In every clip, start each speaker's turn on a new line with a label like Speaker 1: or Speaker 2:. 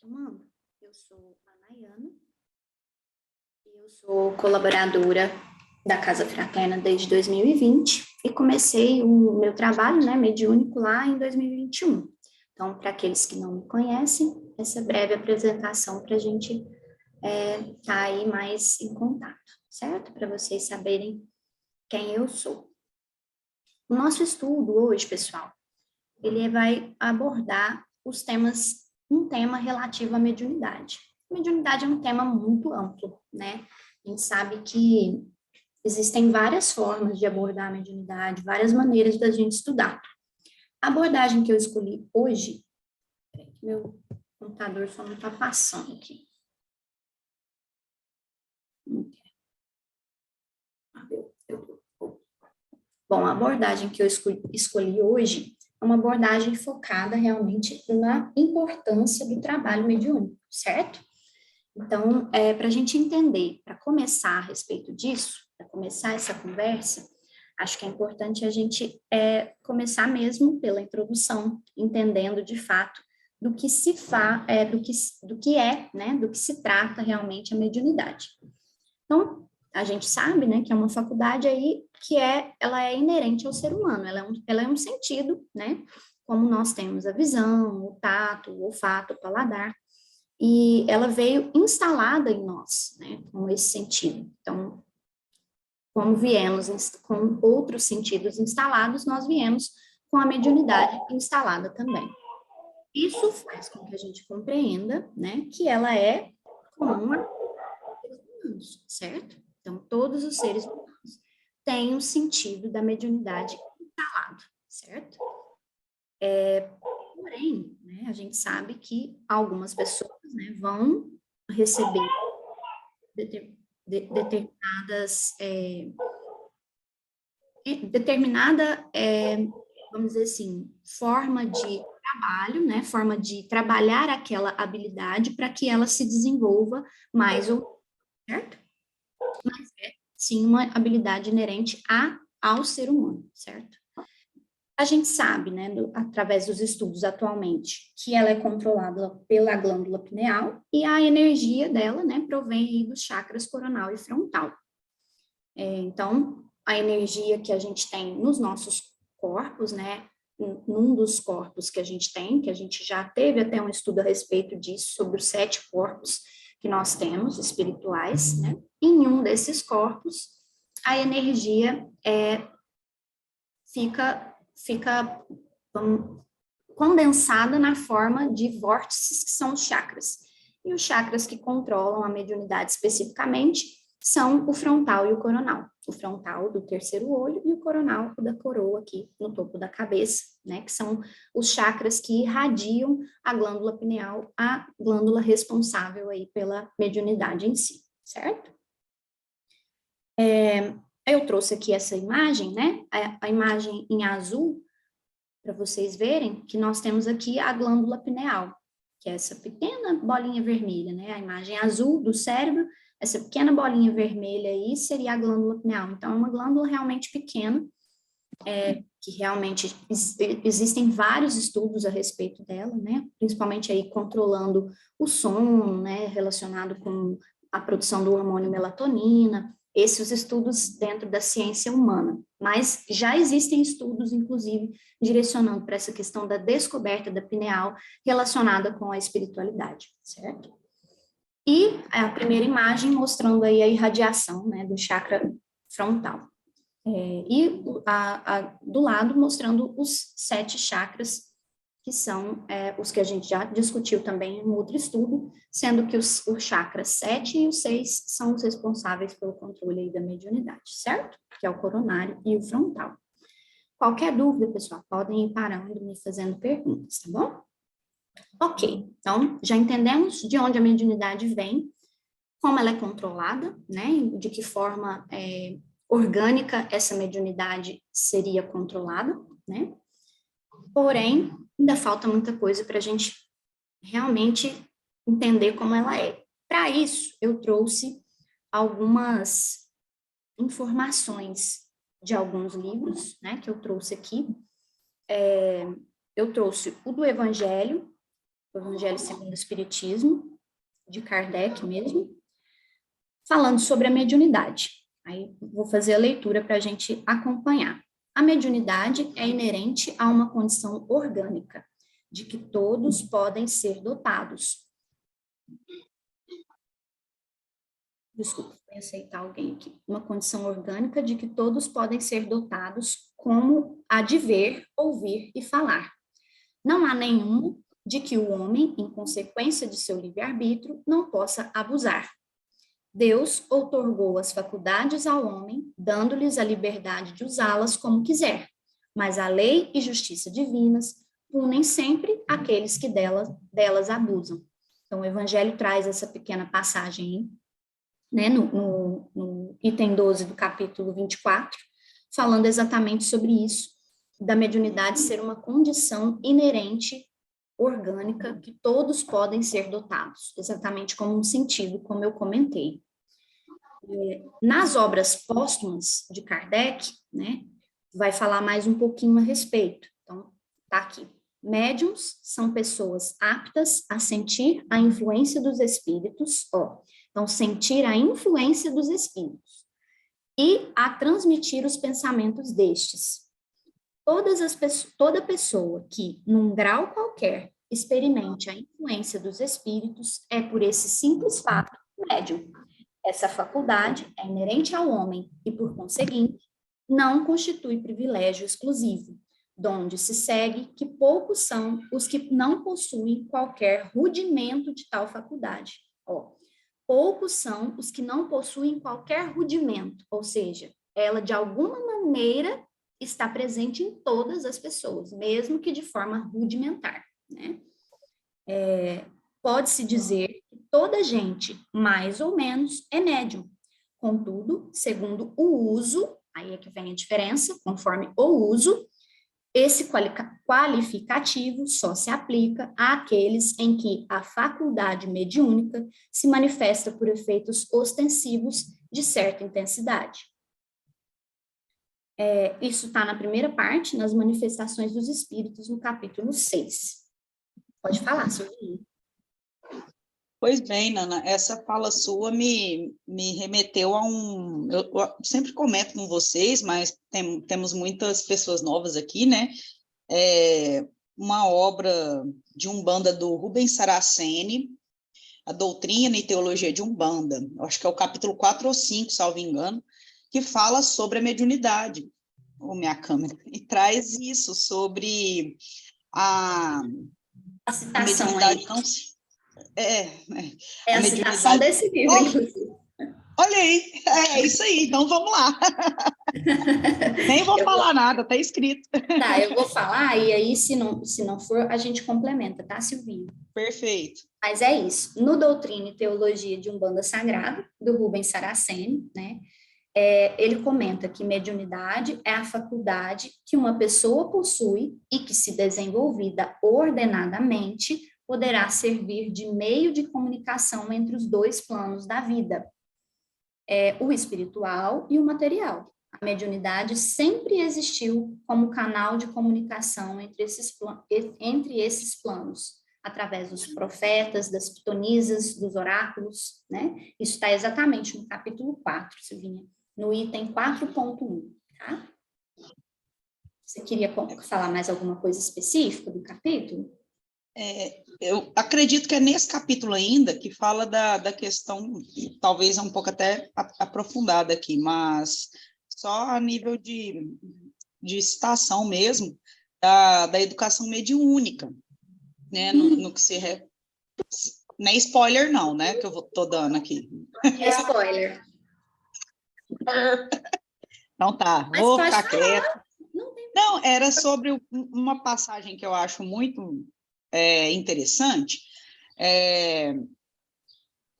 Speaker 1: Mano, eu sou a Nayana e eu sou colaboradora da Casa Fraterna desde 2020 e comecei o meu trabalho, né, mediúnico lá em 2021. Então, para aqueles que não me conhecem, essa breve apresentação para a gente tá aí mais em contato, certo? Para vocês saberem quem eu sou. O nosso estudo hoje, pessoal, ele vai abordar um tema relativo à mediunidade. Mediunidade é um tema muito amplo, né? A gente sabe que existem várias formas de abordar a mediunidade, várias maneiras da gente estudar. A abordagem que eu escolhi hoje, meu computador só não está passando aqui. Bom, a abordagem que eu escolhi hoje é uma abordagem focada realmente na importância do trabalho mediúnico, certo? Então, para a gente entender, para começar a respeito disso, para começar essa conversa, acho que é importante a gente começar mesmo pela introdução, entendendo de fato do que se do que se trata realmente a mediunidade. Então, a gente sabe, né, que é uma faculdade aí ela é inerente ao ser humano, ela é um sentido, né, como nós temos a visão, o tato, o olfato, o paladar, e ela veio instalada em nós, né, com esse sentido. Então, como viemos com outros sentidos instalados, nós viemos com a mediunidade instalada também. Isso faz com que a gente compreenda, né, que ela é comum a seres humanos, certo? Então, todos os seres humanos têm o sentido da mediunidade instalado, certo? Porém, né, a gente sabe que algumas pessoas, né, vão receber determinada, vamos dizer assim, forma de trabalho, né, forma de trabalhar aquela habilidade para que ela se desenvolva mais ou certo? Mas é, sim, uma habilidade inerente ao ser humano, certo? A gente sabe, né, através dos estudos atualmente, que ela é controlada pela glândula pineal e a energia dela, né, provém dos chakras coronal e frontal. Então, a energia que a gente tem nos nossos corpos, né, num dos corpos que a gente tem, que a gente já teve até um estudo a respeito disso, sobre os 7 corpos que nós temos, espirituais, né, em um desses corpos, a energia fica condensada na forma de vórtices, que são os chakras. E os chakras que controlam a mediunidade especificamente são o frontal e o coronal. O frontal do terceiro olho e o coronal da coroa aqui no topo da cabeça, né? Que são os chakras que irradiam a glândula pineal, a glândula responsável aí pela mediunidade em si, certo? Eu trouxe aqui essa imagem, né? A imagem em azul, para vocês verem que nós temos aqui a glândula pineal, que é essa pequena bolinha vermelha, né? A imagem azul do cérebro, essa pequena bolinha vermelha aí seria a glândula pineal. Então, é uma glândula realmente pequena, que realmente existem vários estudos a respeito dela, né? Principalmente aí controlando o sono, né? Relacionado com a produção do hormônio melatonina, esses estudos dentro da ciência humana. Mas já existem estudos, inclusive, direcionando para essa questão da descoberta da pineal relacionada com a espiritualidade, certo? E a primeira imagem mostrando aí a irradiação, né, do chakra frontal. Do lado mostrando os 7 chakras, que são os que a gente já discutiu também em outro estudo, sendo que o chakra 7 e o 6 são os responsáveis pelo controle aí da mediunidade, certo? Que é o coronário e o frontal. Qualquer dúvida, pessoal, podem ir parando e me fazendo perguntas, tá bom? Ok, então já entendemos de onde a mediunidade vem, como ela é controlada, né? De que forma orgânica essa mediunidade seria controlada, né? Porém, ainda falta muita coisa para a gente realmente entender como ela é. Para isso, eu trouxe algumas informações de alguns livros, né, que eu trouxe aqui. Eu trouxe o do Evangelho, o Evangelho segundo o Espiritismo, de Kardec mesmo, falando sobre a mediunidade. Aí vou fazer a leitura para a gente acompanhar. A mediunidade é inerente a uma condição orgânica, de que todos podem ser dotados. Desculpa, vou aceitar alguém aqui. Uma condição orgânica de que todos podem ser dotados como a de ver, ouvir e falar. Não há nenhum de que o homem, em consequência de seu livre-arbítrio, não possa abusar. Deus outorgou as faculdades ao homem, dando-lhes a liberdade de usá-las como quiser, mas a lei e justiça divinas punem sempre aqueles que delas abusam. Então, o Evangelho traz essa pequena passagem, né, no item 12 do capítulo 24, falando exatamente sobre isso, da mediunidade ser uma condição inerente, orgânica, que todos podem ser dotados, exatamente como um sentido, como eu comentei. Nas obras póstumas de Kardec, né, vai falar mais um pouquinho a respeito. Então, tá aqui. Médiuns são pessoas aptas a sentir a influência dos espíritos, então, sentir a influência dos espíritos e a transmitir os pensamentos destes. Toda pessoa que, num grau qualquer, experimente a influência dos espíritos é, por esse simples fato, médium. Essa faculdade é inerente ao homem e, por conseguinte, não constitui privilégio exclusivo, donde se segue que poucos são os que não possuem qualquer rudimento de tal faculdade. Poucos são os que não possuem qualquer rudimento, ou seja, ela de alguma maneira está presente em todas as pessoas, mesmo que de forma rudimentar, né? Pode-se dizer que toda gente, mais ou menos, é médium. Contudo, segundo o uso, aí é que vem a diferença, conforme o uso, esse qualificativo só se aplica àqueles em que a faculdade mediúnica se manifesta por efeitos ostensivos de certa intensidade. Isso está na primeira parte, nas manifestações dos espíritos, no capítulo 6. Pode falar, Silvia.
Speaker 2: Pois bem, Nana, essa fala sua me remeteu a eu sempre comento com vocês, mas temos muitas pessoas novas aqui, né? Uma obra de Umbanda do Rubens Saraceni, A Doutrina e Teologia de Umbanda, eu acho que é o capítulo 4 ou 5, salvo engano, que fala sobre a mediunidade, minha câmera, e traz isso sobre a
Speaker 1: citação
Speaker 2: mediunidade
Speaker 1: aí.
Speaker 2: não...
Speaker 1: A citação desse livro, inclusive.
Speaker 2: Olha aí, é isso aí, então vamos lá. Nem vou falar nada, tá escrito.
Speaker 1: Tá, eu vou falar e aí, se não for, a gente complementa, tá, Silvinha?
Speaker 2: Perfeito.
Speaker 1: Mas é isso. No Doutrina e Teologia de Umbanda Sagrada, do Rubens Saraceni, né, ele comenta que mediunidade é a faculdade que uma pessoa possui e que, se desenvolvida ordenadamente, poderá servir de meio de comunicação entre os dois planos da vida, o espiritual e o material. A mediunidade sempre existiu como canal de comunicação entre esses planos, através dos profetas, das pitonisas, dos oráculos, né? Isso está exatamente no capítulo 4, Silvinha, no item 4.1, tá? Você queria falar mais alguma coisa específica do capítulo?
Speaker 2: Eu acredito que é nesse capítulo ainda que fala da questão, talvez um pouco até aprofundada aqui, mas só a nível de citação mesmo, da educação mediúnica, né, no que se... Não é spoiler não, né, que eu tô dando aqui.
Speaker 1: É spoiler.
Speaker 2: Não tá,
Speaker 1: mas
Speaker 2: vou ficar quieta.
Speaker 1: Não,
Speaker 2: era sobre uma passagem que eu acho muito interessante,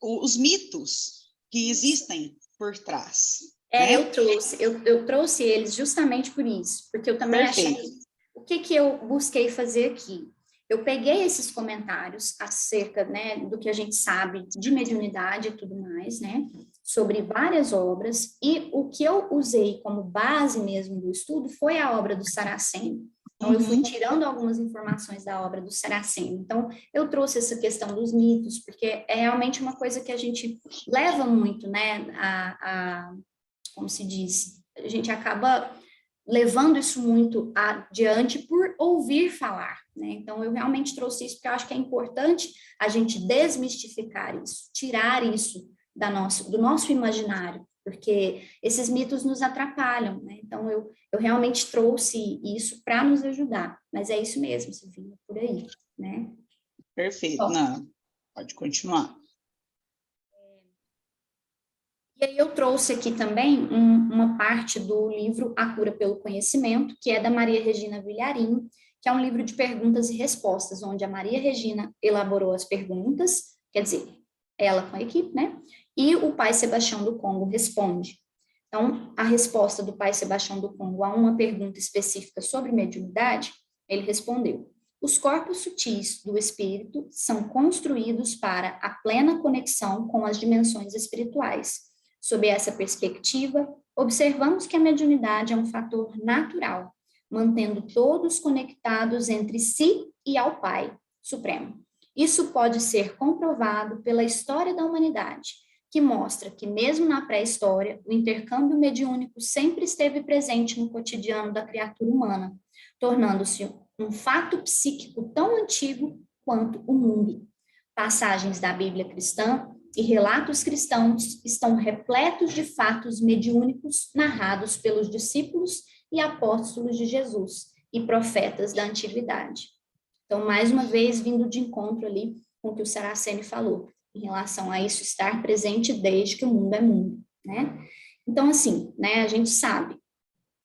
Speaker 2: os mitos que existem por trás. Né?
Speaker 1: Eu trouxe eles justamente por isso, porque eu também
Speaker 2: Perfeito.
Speaker 1: achei... O que eu busquei fazer aqui? Eu peguei esses comentários acerca, né, do que a gente sabe de mediunidade e tudo mais, né, sobre várias obras, e o que eu usei como base mesmo do estudo foi a obra do Saraceni, Então, eu fui tirando algumas informações da obra do Saraceno. Então, eu trouxe essa questão dos mitos, porque é realmente uma coisa que a gente leva muito, né, como se diz, a gente acaba levando isso muito adiante por ouvir falar, né? Então, eu realmente trouxe isso porque eu acho que é importante a gente desmistificar isso, tirar isso do nosso imaginário, porque esses mitos nos atrapalham, né? Então, eu realmente trouxe isso para nos ajudar, mas é isso mesmo, Silvina, por aí, né?
Speaker 2: Perfeito, não, pode continuar.
Speaker 1: E aí eu trouxe aqui também uma parte do livro A Cura pelo Conhecimento, que é da Maria Regina Villarim, que é um livro de perguntas e respostas, onde a Maria Regina elaborou as perguntas, quer dizer, ela com a equipe, né? E o pai Sebastião do Congo responde. Então, a resposta do pai Sebastião do Congo a uma pergunta específica sobre mediunidade, ele respondeu: os corpos sutis do espírito são construídos para a plena conexão com as dimensões espirituais. Sob essa perspectiva, observamos que a mediunidade é um fator natural, mantendo todos conectados entre si e ao Pai Supremo. Isso pode ser comprovado pela história da humanidade, que mostra que, mesmo na pré-história, o intercâmbio mediúnico sempre esteve presente no cotidiano da criatura humana, tornando-se um fato psíquico tão antigo quanto o mundo. Passagens da Bíblia cristã e relatos cristãos estão repletos de fatos mediúnicos narrados pelos discípulos e apóstolos de Jesus e profetas da antiguidade. Então, mais uma vez, vindo de encontro ali com o que o Saraceni falou, em relação a isso estar presente desde que o mundo é mundo, né? Então, assim, né, a gente sabe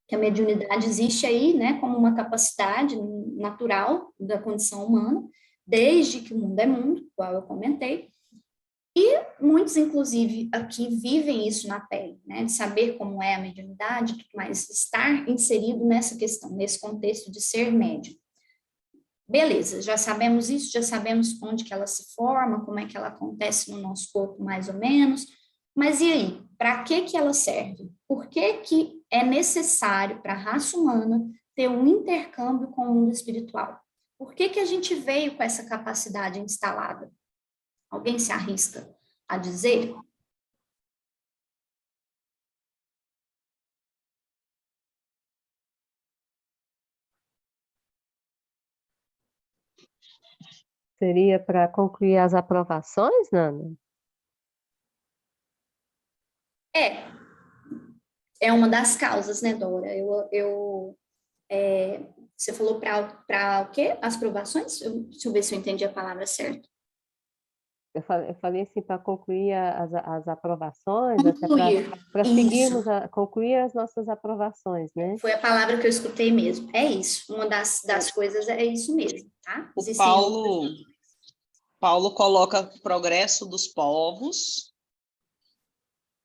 Speaker 1: que a mediunidade existe aí, né, como uma capacidade natural da condição humana, desde que o mundo é mundo, igual eu comentei, e muitos, inclusive, aqui vivem isso na pele, né, de saber como é a mediunidade, mas estar inserido nessa questão, nesse contexto de ser médium. Beleza, já sabemos isso, já sabemos onde que ela se forma, como é que ela acontece no nosso corpo, mais ou menos, mas e aí, para que ela serve? Por que é necessário para a raça humana ter um intercâmbio com o mundo espiritual? Por que a gente veio com essa capacidade instalada? Alguém se arrisca a dizer?
Speaker 3: Seria para concluir as aprovações, Nana?
Speaker 1: É uma das causas, né, Dora? Você falou para o quê? As provações? Deixa eu ver se eu entendi a palavra certa.
Speaker 3: Eu falei assim, para concluir as aprovações,
Speaker 1: Concluir.
Speaker 3: para
Speaker 1: Isso.
Speaker 3: seguirmos, concluir as nossas aprovações, né?
Speaker 1: Foi a palavra que eu escutei mesmo. É isso. Uma das coisas é isso mesmo, tá?
Speaker 2: O Paulo coloca o progresso dos povos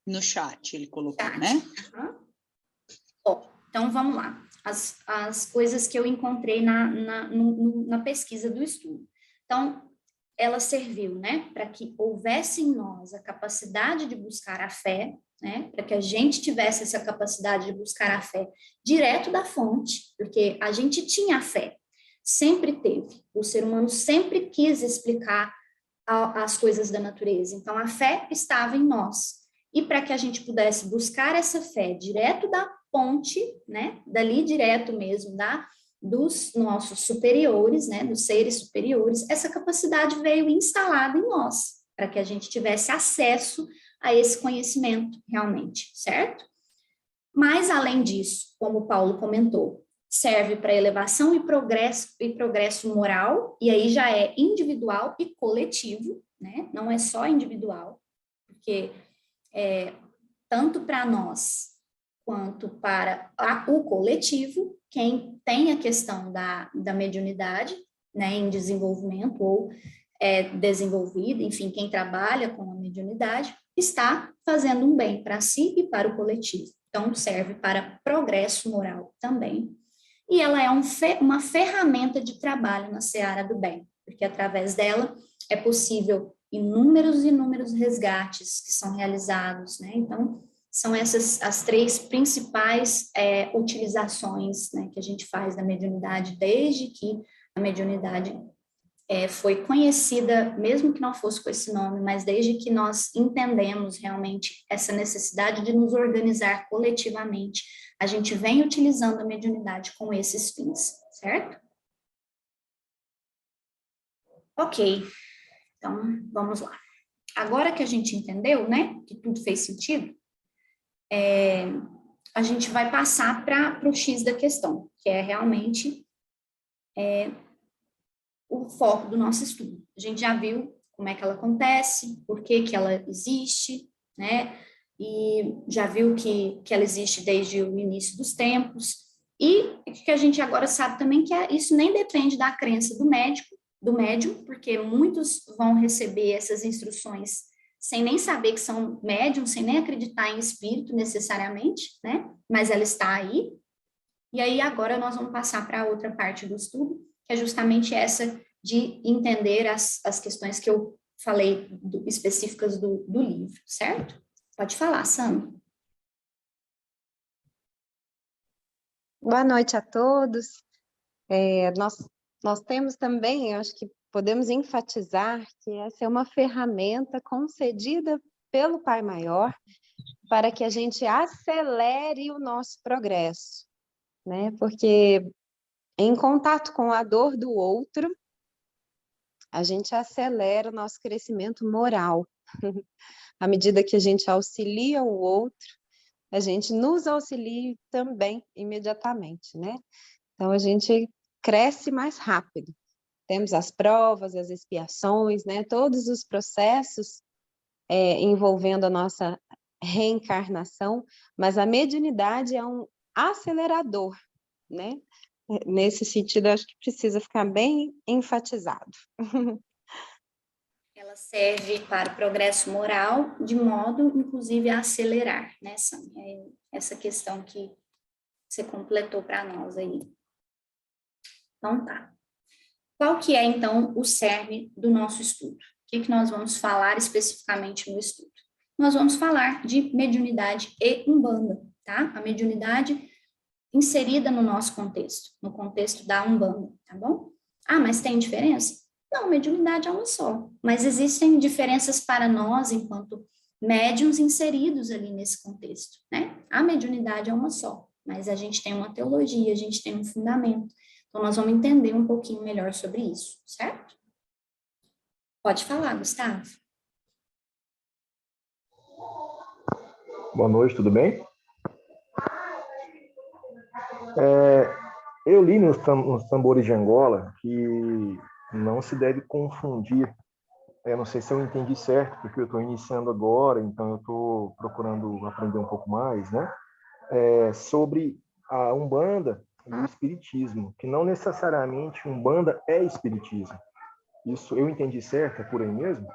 Speaker 2: no chat, ele colocou,
Speaker 1: chat.
Speaker 2: né?
Speaker 1: Uhum. Ó, então, vamos lá. As coisas que eu encontrei na pesquisa do estudo. Então, ela serviu, né, para que houvesse em nós a capacidade de buscar a fé, né, para que a gente tivesse essa capacidade de buscar a fé direto da fonte, porque a gente tinha a fé, sempre teve. O ser humano sempre quis explicar as coisas da natureza. Então, a fé estava em nós. E para que a gente pudesse buscar essa fé direto da ponte, né, dali direto mesmo, dos nossos superiores, né, dos seres superiores, essa capacidade veio instalada em nós, para que a gente tivesse acesso a esse conhecimento realmente, certo? Mas, além disso, como o Paulo comentou, serve para elevação e progresso moral, e aí já é individual e coletivo, né? Não é só individual, porque tanto para nós quanto para o coletivo, quem tem a questão da mediunidade, né, em desenvolvimento ou desenvolvida, enfim, quem trabalha com a mediunidade, está fazendo um bem para si e para o coletivo. Então, serve para progresso moral também. E ela é uma ferramenta de trabalho na seara do bem, porque através dela é possível inúmeros resgates que são realizados, né? Então, são essas as três principais utilizações, né, que a gente faz da mediunidade desde que a mediunidade foi conhecida, mesmo que não fosse com esse nome, mas desde que nós entendemos realmente essa necessidade de nos organizar coletivamente, a gente vem utilizando a mediunidade com esses fins, certo? Ok, então vamos lá. Agora que a gente entendeu, né, que tudo fez sentido, a gente vai passar para o X da questão, que é realmente o foco do nosso estudo. A gente já viu como é que ela acontece, por que que ela existe, né? E já viu que ela existe desde o início dos tempos, e que a gente agora sabe também que isso nem depende da crença do médium, porque muitos vão receber essas instruções sem nem saber que são médiums, sem nem acreditar em espírito necessariamente, né? Mas ela está aí. E aí agora nós vamos passar para a outra parte do estudo, que é justamente essa de entender as questões que eu falei específicas do livro, certo? Pode falar, Sandra.
Speaker 4: Boa noite a todos. Nós temos também, eu acho que podemos enfatizar que essa é uma ferramenta concedida pelo Pai Maior para que a gente acelere o nosso progresso, né? Porque em contato com a dor do outro, a gente acelera o nosso crescimento moral. À medida que a gente auxilia o outro, a gente nos auxilia também imediatamente, né? Então, a gente cresce mais rápido. Temos as provas, as expiações, né? Todos os processos envolvendo a nossa reencarnação, mas a mediunidade é um acelerador, né? Nesse sentido, acho que precisa ficar bem enfatizado.
Speaker 1: Ela serve para o progresso moral, de modo, inclusive, a acelerar, né, Sam? Essa questão que você completou para nós aí. Então, tá. Qual que é, então, o cerne do nosso estudo? O que nós vamos falar especificamente no estudo? Nós vamos falar de mediunidade e umbanda, tá? A mediunidade inserida no nosso contexto, no contexto da umbanda, tá bom? Ah, mas tem diferença? Não, mediunidade é uma só, mas existem diferenças para nós enquanto médiuns inseridos ali nesse contexto, né? A mediunidade é uma só, mas a gente tem uma teologia, a gente tem um fundamento, então nós vamos entender um pouquinho melhor sobre isso, certo? Pode falar, Gustavo.
Speaker 5: Boa noite, tudo bem? Eu li nos Tambores de Angola que não se deve confundir. Eu não sei se eu entendi certo, porque eu estou iniciando agora, então eu estou procurando aprender um pouco mais, né? Sobre a Umbanda e o Espiritismo, que não necessariamente Umbanda é Espiritismo. Isso eu entendi certo? É por aí mesmo?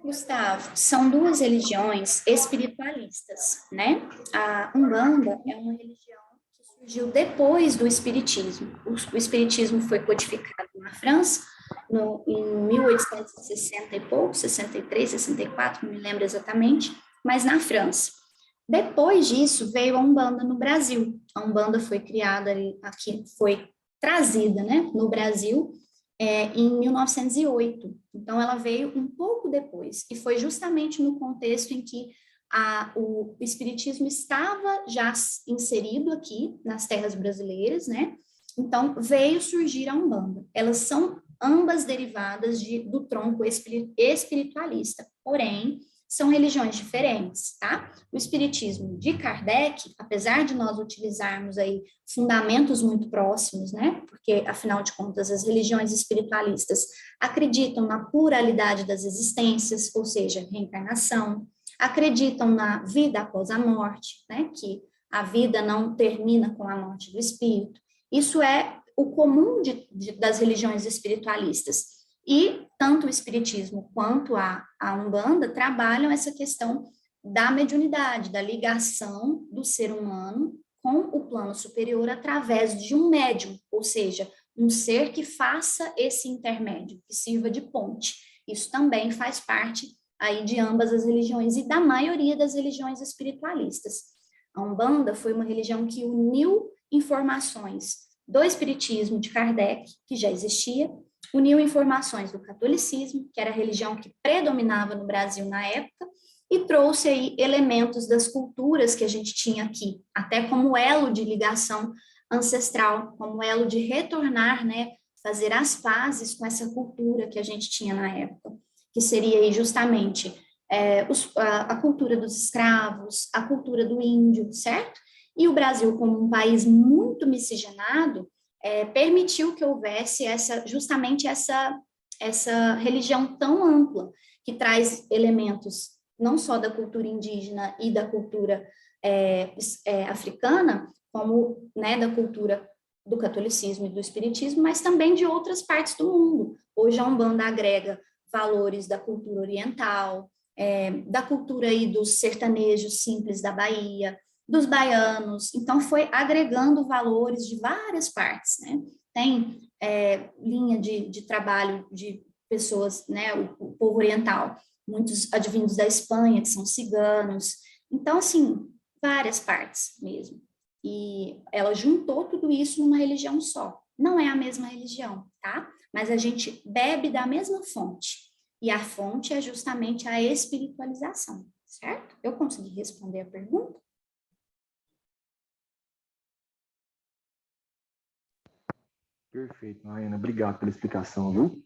Speaker 1: Gustavo, são duas religiões espiritualistas, né? A Umbanda é uma religião que surgiu depois do Espiritismo. O Espiritismo foi codificado na França em 1860 e pouco, 63, 64, não me lembro exatamente, mas na França. Depois disso, veio a Umbanda no Brasil. A Umbanda foi criada aqui, foi trazida, né, no Brasil, em 1908. Então, ela veio um pouco depois, e foi justamente no contexto em que o espiritismo estava já inserido aqui nas terras brasileiras, né? Então, veio surgir a Umbanda. Elas são ambas derivadas do tronco espiritualista, porém, são religiões diferentes, tá? O espiritismo de Kardec, apesar de nós utilizarmos aí fundamentos muito próximos, né? Porque, afinal de contas, as religiões espiritualistas acreditam na pluralidade das existências, ou seja, reencarnação, acreditam na vida após a morte, né? Que a vida não termina com a morte do espírito. Isso é o comum das religiões espiritualistas. E tanto o espiritismo quanto a Umbanda trabalham essa questão da mediunidade, da ligação do ser humano com o plano superior através de um médium, ou seja, um ser que faça esse intermédio, que sirva de ponte. Isso também faz parte aí de ambas as religiões e da maioria das religiões espiritualistas. A Umbanda foi uma religião que uniu informações do espiritismo de Kardec, que já existia, uniu informações do catolicismo, que era a religião que predominava no Brasil na época, e trouxe aí elementos das culturas que a gente tinha aqui, até como elo de ligação ancestral, como elo de retornar, né, fazer as pazes com essa cultura que a gente tinha na época, que seria aí justamente a cultura dos escravos, a cultura do índio, certo? E o Brasil, como um país muito miscigenado, permitiu que houvesse justamente essa religião tão ampla, que traz elementos não só da cultura indígena e da cultura africana, como, né, da cultura do catolicismo e do espiritismo, mas também de outras partes do mundo. Hoje a Umbanda agrega valores da cultura oriental, da cultura aí dos sertanejos simples da Bahia, dos baianos, então foi agregando valores de várias partes, né? Tem linha de trabalho de pessoas, né, o povo oriental, muitos advindos da Espanha, que são ciganos, então, assim, várias partes mesmo. E ela juntou tudo isso numa religião só. Não é a mesma religião, tá? Mas a gente bebe da mesma fonte. E a fonte é justamente a espiritualização, certo? Eu consegui responder a pergunta?
Speaker 5: Perfeito, Ana. Obrigado pela explicação, viu?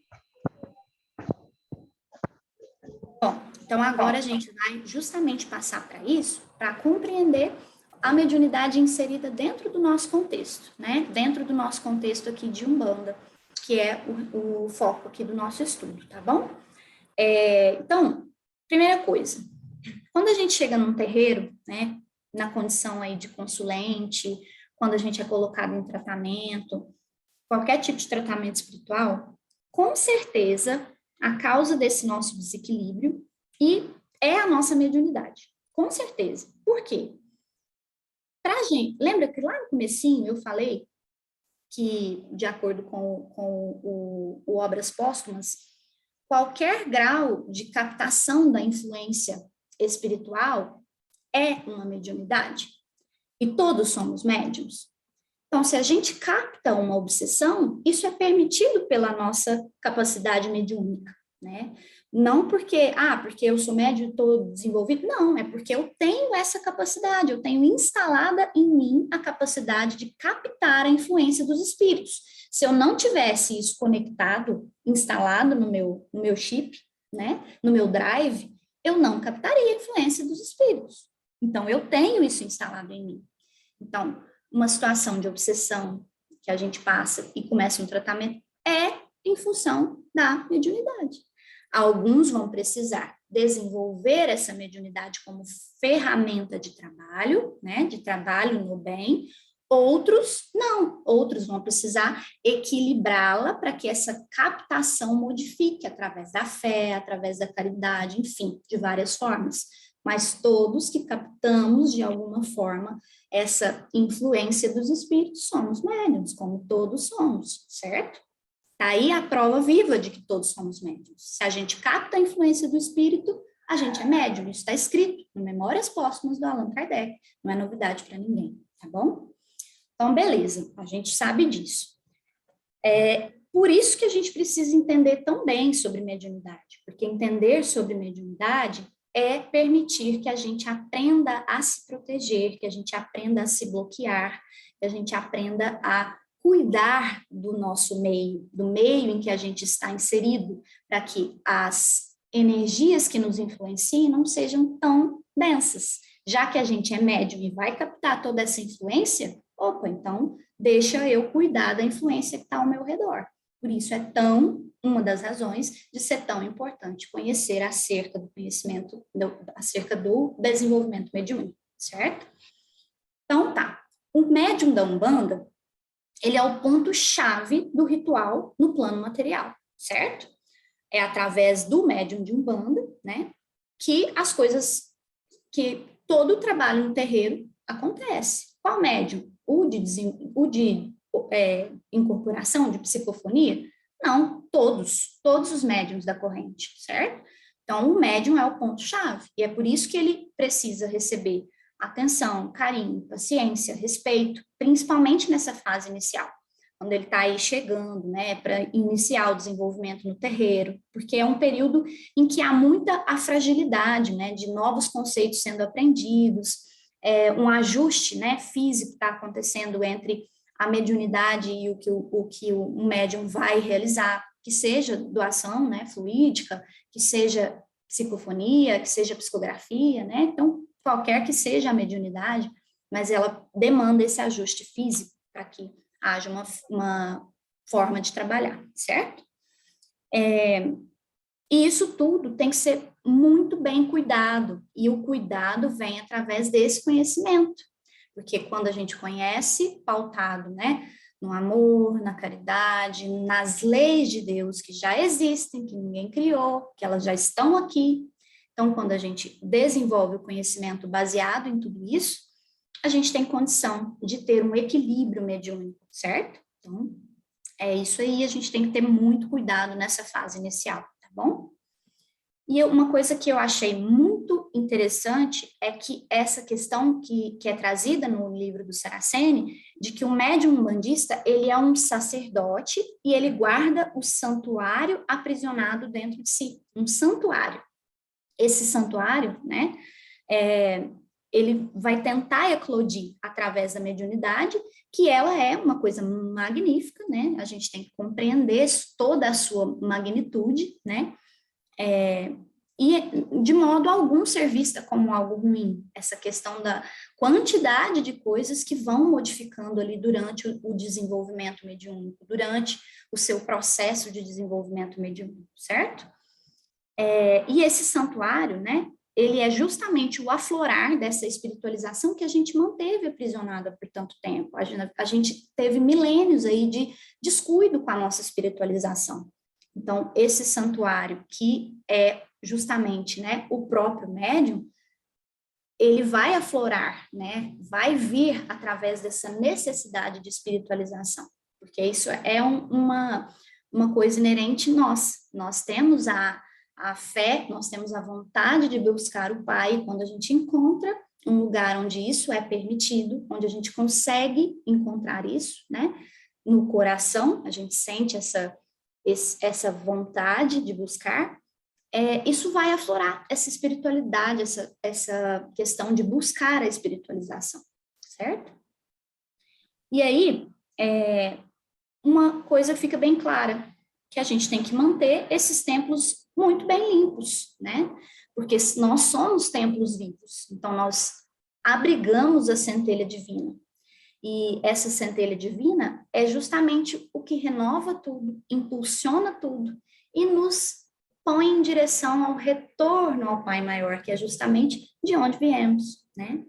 Speaker 1: Bom, então agora a gente vai justamente passar para isso, para compreender a mediunidade inserida dentro do nosso contexto, né? Dentro do nosso contexto aqui de Umbanda, que é o foco aqui do nosso estudo, tá bom? Então, primeira coisa, quando a gente chega num terreiro, né, na condição aí de consulente, quando a gente é colocado em tratamento, qualquer tipo de tratamento espiritual, com certeza a causa desse nosso desequilíbrio é a nossa mediunidade, com certeza. Por quê? Pra gente, lembra que lá no comecinho eu falei que, de acordo com o Obras Póstumas, qualquer grau de captação da influência espiritual é uma mediunidade. E todos somos médiums. Então, se a gente capta uma obsessão, isso é permitido pela nossa capacidade mediúnica, né? Não porque eu sou médium e estou desenvolvido, não, é porque eu tenho essa capacidade, eu tenho instalada em mim a capacidade de captar a influência dos espíritos. Se eu não tivesse isso conectado, instalado no meu chip, né, no meu drive, eu não captaria a influência dos espíritos. Então, eu tenho isso instalado em mim. Então, uma situação de obsessão que a gente passa e começa um tratamento é em função da mediunidade. Alguns vão precisar desenvolver essa mediunidade como ferramenta de trabalho, né, de trabalho no bem. Outros não, outros vão precisar equilibrá-la para que essa captação modifique através da fé, através da caridade, enfim, de várias formas. Mas todos que captamos de alguma forma essa influência dos espíritos somos médiuns, como todos somos, certo? Tá aí a prova viva de que todos somos médiuns. Se a gente capta a influência do espírito, a gente é médium. Isso está escrito no Memórias Póstumas do Allan Kardec. Não é novidade para ninguém, tá bom? Então, beleza, a gente sabe disso. Por isso que a gente precisa entender tão bem sobre mediunidade, porque entender sobre mediunidade é permitir que a gente aprenda a se proteger, que a gente aprenda a se bloquear, que a gente aprenda a cuidar do nosso meio, do meio em que a gente está inserido, para que as energias que nos influenciam não sejam tão densas. Já que a gente é médium e vai captar toda essa influência, então deixa eu cuidar da influência que está ao meu redor. Por isso uma das razões de ser tão importante conhecer acerca do conhecimento, acerca do desenvolvimento mediúnico, certo? Então tá, o médium da Umbanda, ele é o ponto-chave do ritual no plano material, certo? É através do médium de Umbanda, né, que as coisas, que todo o trabalho no terreiro acontece. Qual médium? O de incorporação, de psicofonia? Não, todos os médiums da corrente, certo? Então, o médium é o ponto-chave, e é por isso que ele precisa receber atenção, carinho, paciência, respeito, principalmente nessa fase inicial, quando ele está aí chegando, né, para iniciar o desenvolvimento no terreiro, porque é um período em que há muita a fragilidade, né, de novos conceitos sendo aprendidos, um ajuste, né, físico está acontecendo entre a mediunidade e o que o médium vai realizar, que seja doação, né, fluídica, que seja psicofonia, que seja psicografia, né, então, qualquer que seja a mediunidade, mas ela demanda esse ajuste físico para que haja uma forma de trabalhar, certo? E isso tudo tem que ser muito bem cuidado, e o cuidado vem através desse conhecimento, porque quando a gente conhece, pautado, né, no amor, na caridade, nas leis de Deus que já existem, que ninguém criou, que elas já estão aqui. Então, quando a gente desenvolve o conhecimento baseado em tudo isso, a gente tem condição de ter um equilíbrio mediúnico, certo? Então, é isso aí, a gente tem que ter muito cuidado nessa fase inicial, tá bom? E uma coisa que eu achei muito interessante é que essa questão que é trazida no livro do Saraceni, de que o médium umbandista, ele é um sacerdote e ele guarda o santuário aprisionado dentro de si, um santuário. Esse santuário, né, ele vai tentar eclodir através da mediunidade, que ela é uma coisa magnífica, né, a gente tem que compreender toda a sua magnitude, né, e de modo algum ser vista como algo ruim, essa questão da quantidade de coisas que vão modificando ali durante o desenvolvimento mediúnico, durante o seu processo de desenvolvimento mediúnico, certo? E esse santuário, né, ele é justamente o aflorar dessa espiritualização que a gente manteve aprisionada por tanto tempo. A gente teve milênios aí de descuido com a nossa espiritualização. Então, esse santuário, que é justamente, né, o próprio médium, ele vai aflorar, né, vai vir através dessa necessidade de espiritualização, porque isso é uma coisa inerente nós. Nós temos a fé, nós temos a vontade de buscar o Pai, quando a gente encontra um lugar onde isso é permitido, onde a gente consegue encontrar isso, né, no coração, a gente sente essa vontade de buscar, isso vai aflorar essa espiritualidade, essa questão de buscar a espiritualização, certo? E aí, uma coisa fica bem clara, que a gente tem que manter esses templos muito bem limpos, né? Porque nós somos templos vivos, então nós abrigamos a centelha divina. E essa centelha divina é justamente o que renova tudo, impulsiona tudo e nos põe em direção ao retorno ao Pai Maior, que é justamente de onde viemos, né?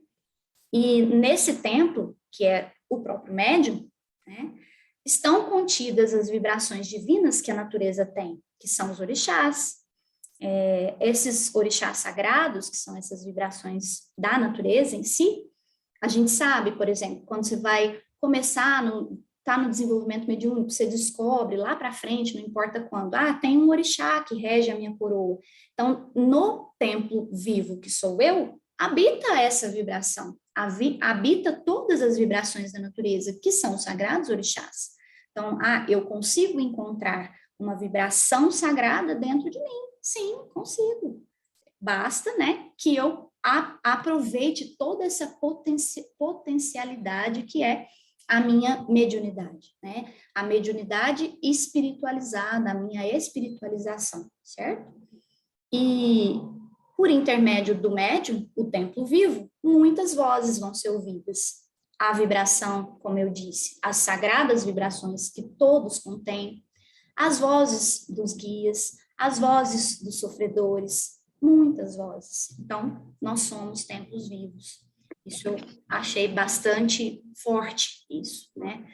Speaker 1: E nesse templo, que é o próprio médium, né, estão contidas as vibrações divinas que a natureza tem, que são os orixás. Esses orixás sagrados, que são essas vibrações da natureza em si, a gente sabe, por exemplo, quando você vai começar, tá no desenvolvimento mediúnico, você descobre lá para frente, não importa quando, tem um orixá que rege a minha coroa. Então, no templo vivo que sou eu, habita essa vibração, habita todas as vibrações da natureza, que são os sagrados orixás. Então, eu consigo encontrar uma vibração sagrada dentro de mim? Sim, consigo. Basta, né, que eu aproveite toda essa potencialidade que é a minha mediunidade, né? A mediunidade espiritualizada, a minha espiritualização, certo? E por intermédio do médium, o templo vivo, muitas vozes vão ser ouvidas. A vibração, como eu disse, as sagradas vibrações que todos contêm, as vozes dos guias, as vozes dos sofredores, muitas vozes. Então, nós somos templos vivos. Isso eu achei bastante forte, isso, né?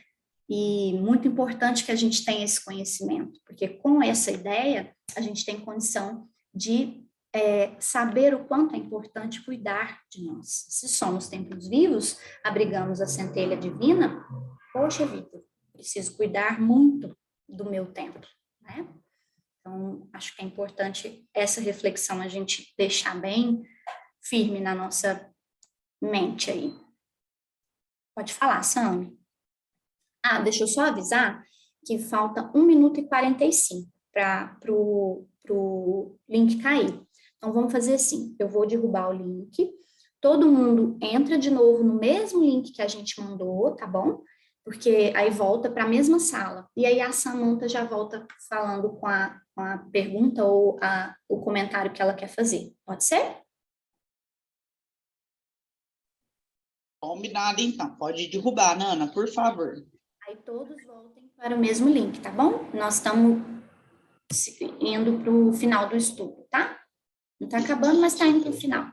Speaker 1: E muito importante que a gente tenha esse conhecimento, porque com essa ideia, a gente tem condição de saber o quanto é importante cuidar de nós. Se somos templos vivos, abrigamos a centelha divina, poxa vida, preciso cuidar muito do meu templo, né? Então, acho que é importante essa reflexão a gente deixar bem firme na nossa mente aí. Pode falar, Sami. Ah, deixa eu só avisar que falta 1 minuto e 45 para o link cair. Então, vamos fazer assim, eu vou derrubar o link, todo mundo entra de novo no mesmo link que a gente mandou, tá bom? Porque aí volta para a mesma sala. E aí a Samantha já volta falando com a pergunta ou o comentário que ela quer fazer. Pode ser?
Speaker 2: Combinado, então. Pode derrubar, Nana, por favor.
Speaker 1: Aí todos voltem para o mesmo link, tá bom? Nós estamos indo para o final do estudo, tá? Não está acabando, mas está indo para o final.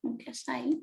Speaker 1: Não quer sair?